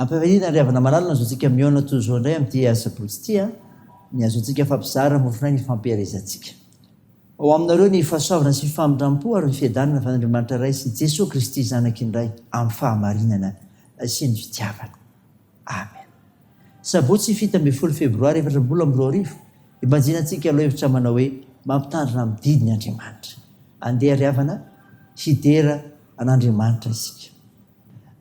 Ampavahina ry havana malalina zao tsika miona toy zao indray amin'ity asabotsy ity a, ny azo antsika fampizara mofonay ny fampiarezantsika. Ao aminareo ny fahasoavana sy famindrampo ary ny fiadanana fa Andriamanitra ray sy Jesosy Kristy zanak'indray amin'ny fahamarinana sy ny fitiavana. Amen. Sabotsy 7 febroary 2022 ibanjinantsika aloha hevitra manao hoe mampitandrina amin'ny didiny Andriamanitra. Andeha ry havana hidera an'Andriamanitra isika.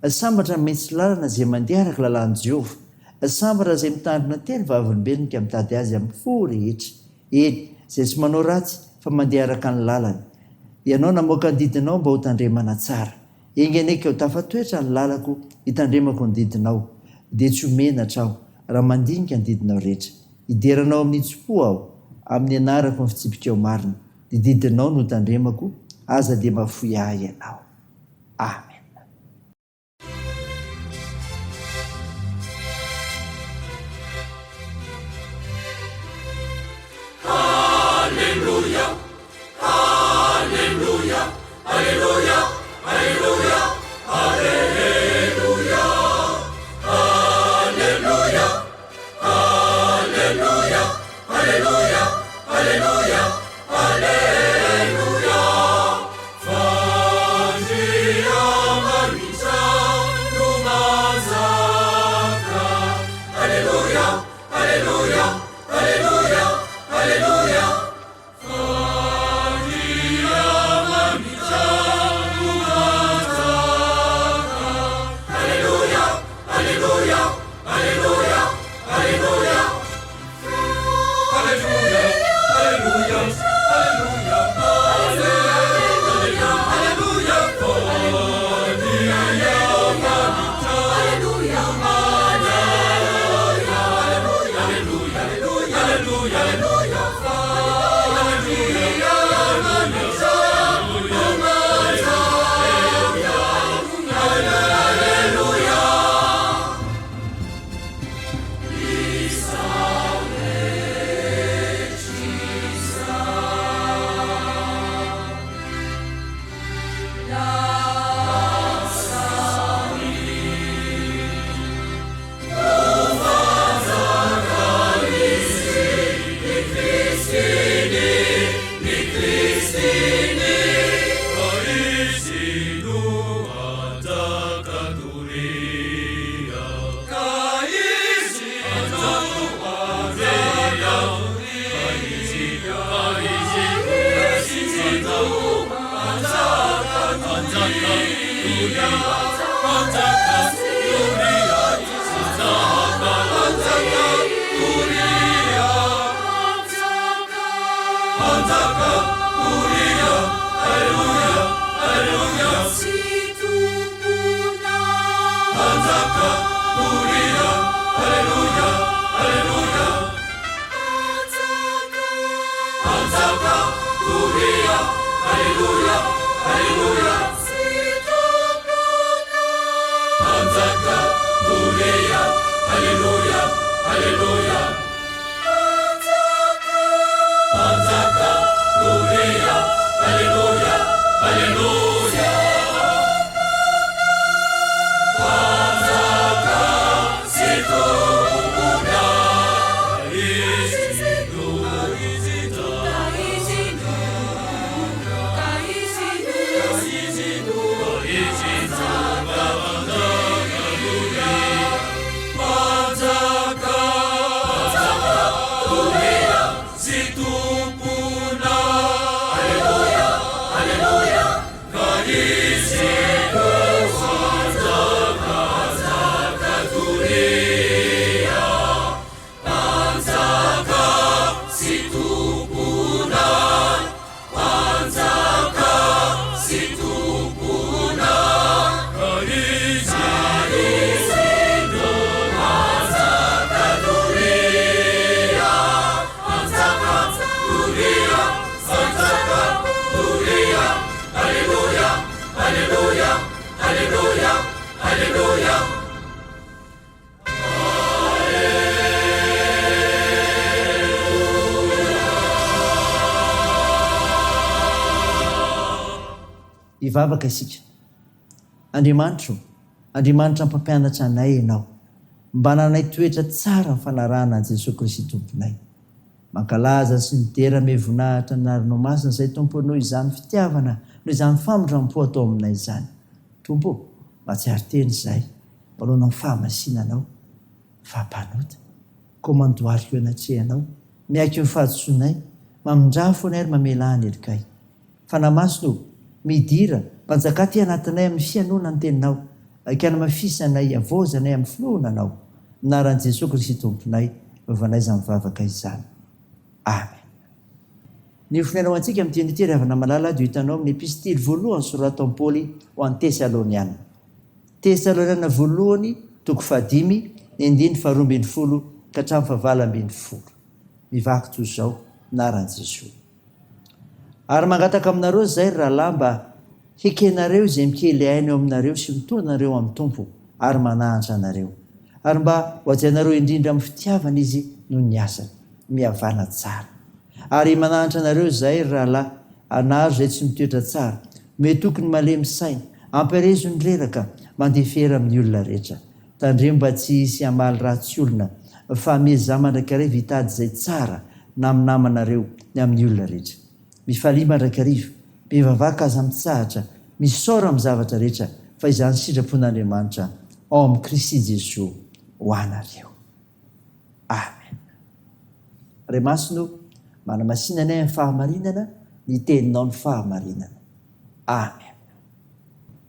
Sambatra maintsy lalana izay mandeha araka lalàn'i Jehova. Sambatra izay mitandrina telo vavolombelona ka mitady azy amin'ny fo rehetra. Eny, izay tsy manao ratsy fa mandeha araka ny lalany. Ianao namoaka ny didinao mba ho tandremana tsara. Engeneka ho tafatoetra ny lalako hitandremako ny didinao. Dia tsy homenatra aho raha mandinika ny didinao rehetra. Hideranao amin'ny tso-po aho amin'ny anarako ny fitsipika ao marina. Dia didinao no tandremako, aza dia mahafoy ahy ianao. Amen. Alleluia, alleluia, alleluia, alleluia, alleluia, alleluia, alleluia, alleluia, alleluia, alleluia. Fangia marita lumazaka. Alleluia, alleluia, alleluia, alleluia. Ivavaka isika. Andriamanitra mpampianatra anay ianao. mba nanay toetra tsara fanarahana an Jesosy Kristy tomponay. Mankalaza sy nidera me vonahitra narinao masina izay tompo noho izany fitiavana noho izany famondram-po atao aminay izany. Tompo, matsiary teny izahay maloana ny fahamasinanao fampanota ko mandohariko eo anatrehanao miaiky eo ny fahatsonay mamindra foana ary mamelahany erikay. Fanamasino midira mpanjaka ty anatinay amin'ny fianoana ny teninao aikana mafisanay avozanay amin'ny filohananao naran'i Jesosy Kristy tomponay vanaiza mivavaka izany. Amen. Ny finainao antsika amin'ny teny ity malala dia hitanao amin'ny epistily voalohany soratan'i Paoly ho an'ny Tesaloniana. Tesaloniana voalohany toko 5 ny 12 ka hatramin'ny 12. Mivaky toy izao naran'i Jesosy. Ary mangataka aminareo izay rahalahy mba hekenareo izay mikely aina eo aminareo sy mitondra nareo amin'ny tompo ary manahatra anareo. Ary mba hoajainareo indrindra amin'ny fitiavana izy noho ny asany mihavana tsara. Ary manahatra anareo izay rahalahy anaro izay tsy mitoetra tsara, mety tokony malemy saina, ampirezo ny reraka, mandefera amin'ny olona rehetra. Tandremo mba tsy hisy hamaly ratsy olona, fa miezah mandrakariva hitady izay tsara naminamanareo ny amin'ny olona rehetra. Mifalia mandrakariva, mivavaka aza mitsahatra, misaora amin'ny zavatra rehetra, fa izany sitrapon'Andriamanitra ao amin'ny Kristy Jesosy ho anareo. Amen. Ray masino, manamasinanay amin'ny fahamarinana, ny teninao ny fahamarinana. Amen.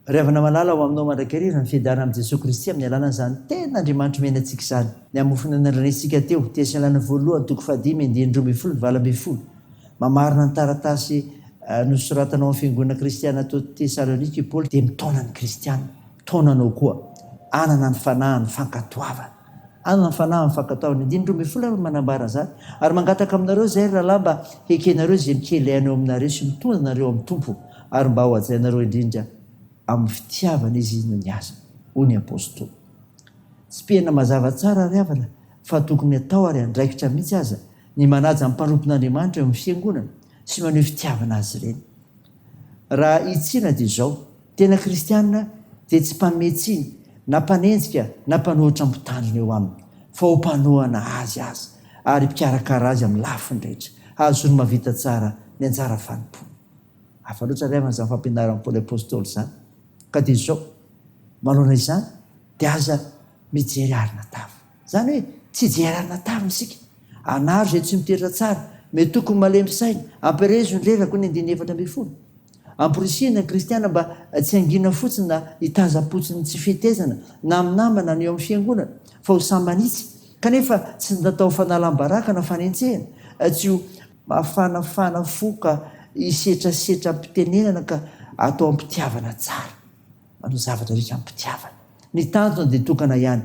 Ravana malala ho aminao mandrakariva ny fiadana amin'i Jesosy Kristy amin'ny alàna izany ten'Andriamanitra omena antsika izany. Ny amofona nandranisika teo, Tesalana voalohany toko 5:12-12. Mamarina ny taratasy nosoratanao amin'ny fiangonana kristiana tao Tesalonika i Paoly dia mitaona ny kristiana. Taonanao koa, anana ny fanahy ny fankatoavana. Anana ny fanahy ny fankatoavana. 12 manambara izany. Ary mangataka aminareo izay rahalahy mba hekenareo izay mikely aina eo aminareo sy mitondra nareo amin'ny tompo ary mba ho ajainareo indrindra amin'ny fitiavana izy no ny asa. Hoy ny apôstôly. Tsy pihana mazava tsara ary havana fa tokony atao ary andraikitra mihitsy aza ny manaja amin'ny mpanompon'Andriamanitra eo amin'ny fiangonana sy maneho fitiavana azy ireny. Raha itsina dia izao, tena kristianina dia tsy mpametsiny na mpanenjika na mpanohitra mpitandrina eo aminy, fa ho mpanohana azy ary mpikarakara azy amin'ny lafiny rehetra, azo ny mavita tsara ny anjara fanompona. Hafa loatra ray aman'izany fampianaran'ny Paoly apôstôly izany. Ka dia izao, manona izany dia aza mijery arina tava. Izany hoe tsy jery arina tava isika. Anaro izay tsy mitoetra tsara, mety tokony malemy saina, ampirezo ny reraka ny 14. Amporisihana ny kristiana mba tsy angina fotsiny na hitaza-potsiny tsy fitezana na amin'ny namana ny eo amin'ny fiangonana, fa ho samanitsy, kanefa tsy natao fanalam-baraka na fanenjehana, tsy ho mafanafana foka hisetrasetra ampitenenana ka atao ampitiavana tsara. Manao zavatra rehetra ampitiavana. Ny tantona dia tokana ihany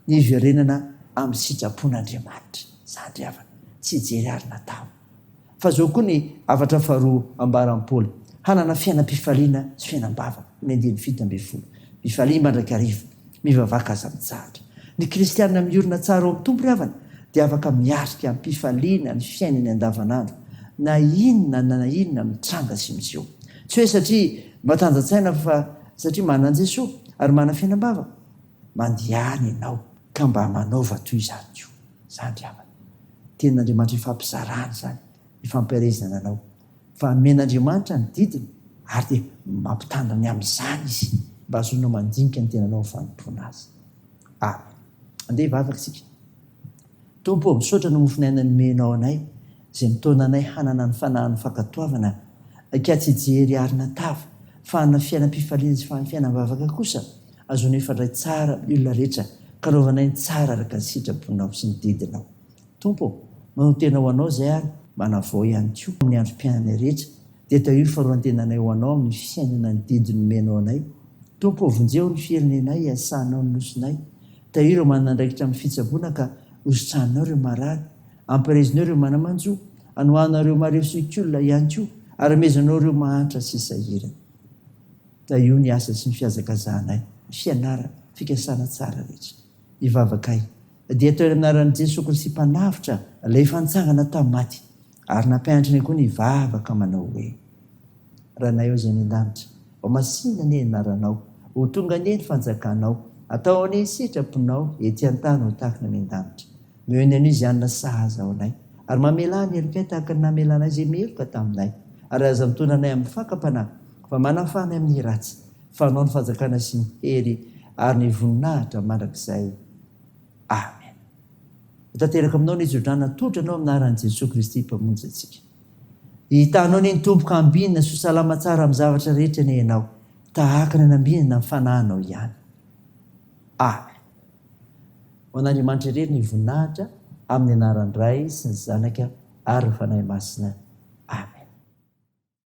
ny iverenana amin'ny sitrapon'Andriamanitra. Zany havana, tsy jery arina tava. Fa zao koa ny avatra faharoa ambaran'i Paoly, hanana fiainam-pifaliana sy fiainam-bavaka. Ny 17. Mifalia mandrakariva, mivavaka aza mitsahatra. Ny kristianina miorina tsara ao amin'ny tompo ry havana dia afaka miarika amin'ny pifaliana ny fiainany andavanandro na inona mitranga sy miseho. Tsy hoe satria matanjatsaina fa satria manana an'i Jesosy ary manana fiainam-bavaka. Mandihany ianao ka mba manaova toy izany koa. Zany ry havana. Ten'Andriamanitra ifampizarana izany, ifampiarezana anao. Fa men'Andriamanitra ny didiny ary dia mampitandriny amin'izany izy mba azonao mandinika ny tenanao ny fanompoana azy. Amen. Andeha hivavaka isika. Tompo, misaotra no mofinainany menao anay izay mitaona anay hanana ny fanahin'ny fankatoavana ka tsy jery arina tava fa hanana fiainam-pifaliana sy fiainam-bavaka kosa azonao ifandray tsara amin'ny olona rehetra ka anaovanay ny tsara araka ny sitraponao sy ny didinao. Tompo, manao tena ho anao izay ary manavao ihany koa amin'ny androm-piainana rehetra dia tahiro faharoan-tenanay ho anao amin'ny fiainana ny didiny menao anay. Tompo, vonjeo ny firenenay, asanao ny nosonay. Tahiro manana andraikitra amin'ny fitsaboana ka hositranao ireo marary, ampirezinao ireo manamanjo, anohanareo mareo sikolona ihany koa ary mezanao ireo mahantra sy sahirana. Tahio ny asa sy ny fiazakazahanay, ny fianarana, fikasana tsara rehetra. Ivavakay dia atao anaran'i Jesosy Kristy mpanavitra ilay fantsangana tamin'ny maty ary nampianatra koa ny vavaka manao hoe: ranay eo izay ny an-danitra, ao masinana ny anaranao, ho tonga anie ny fanjakanao, ataony sitraponao ety an-tany ho tahaka ny min-danitra. Mihony anio izy anona sahaza ao anay. Ary mamela ny elokay tahaka ny namelana izay meloka taminay. Ary aza mitona anay amin'ny fakapanahy fa manafanay amin'ny ratsy. Fanao ny fanjakana sy ny hery ary ny voninahitra mandrakizay. Amen. Tanteraka aminao ny izodrana totranao amin'ny anaran'i Jesosy Kristy mpamonjy antsika. Hitanao ny tomboka ambinina sy salama tsara amin'ny zavatra rehetra ny ianao. Tahaka ny anambinina ny fanahinao ihany. Amen. Ho an'Andriamanitra irery ny voninahitra amin'ny anaran'ny Ray sy ny Zanaka ary ny fanahy masina.